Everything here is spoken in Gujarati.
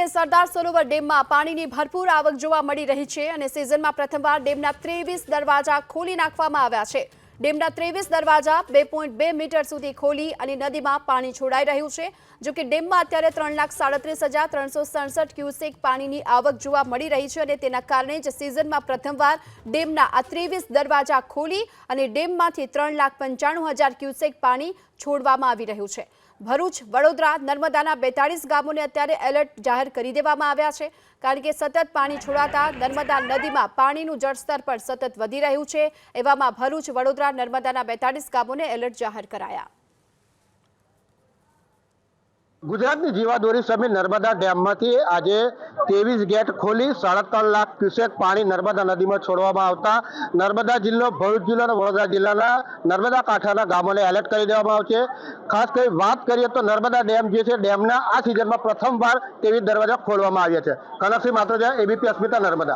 સરદાર સરોવર ડેમમાં પાણીની ભરપૂર આવક જોવા મળી રહી છે અને સિઝનમાં પ્રથમવાર ડેમના 23 દરવાજા ખોલી નાખવામાં આવ્યા છે। ડેમના 23 દરવાજા 2.2 મીટર સુધી ખોલી અને નદીમાં પાણી છોડાઈ રહ્યું છે। જો કે ડેમમાં અત્યારે 3,37,367 ક્યુસેક પાણીની આવક જોવા મળી રહી છે અને તેના કારણે જ સિઝનમાં પ્રથમવાર ડેમના આ 23 દરવાજા ખોલી અને ડેમમાંથી 3,95,000 ક્યુસેક પાણી છોડવામાં આવી રહ્યું છે। ભરૂચ, વડોદરા, નર્મદાના 42 ગામોને અત્યારે એલર્ટ જાહેર કરી દેવામાં આવ્યા છે, કારણ કે સતત પાણી છોડાતા નર્મદા નદીમાં પાણીનું જળસ્તર પણ સતત વધી રહ્યું છે। એવામાં ભરૂચ, વડોદરા, નર્મદાના 42 ગામોને એલર્ટ જાહેર કરાયા। ગુજરાતની જીવાદોરી સમિત નર્મદા ડેમમાંથી આજે 23 ગેટ ખોલી 3.5 લાખ ક્યુસેક પાણી નર્મદા નદીમાં છોડવામાં આવતા નર્મદા જિલ્લો, ભરૂચ જિલ્લો અને વડોદરા જિલ્લાના નર્મદા કાંઠાના ગામોને એલર્ટ કરી દેવામાં આવશે। ખાસ કરી વાત કરીએ તો નર્મદા ડેમ જે છે, ડેમના આ સિઝનમાં પ્રથમવાર 23 દરવાજા ખોલવામાં આવ્યા છે। કનકસિંહ માત્રોજા, એબીપી અસ્મિતા, નર્મદા।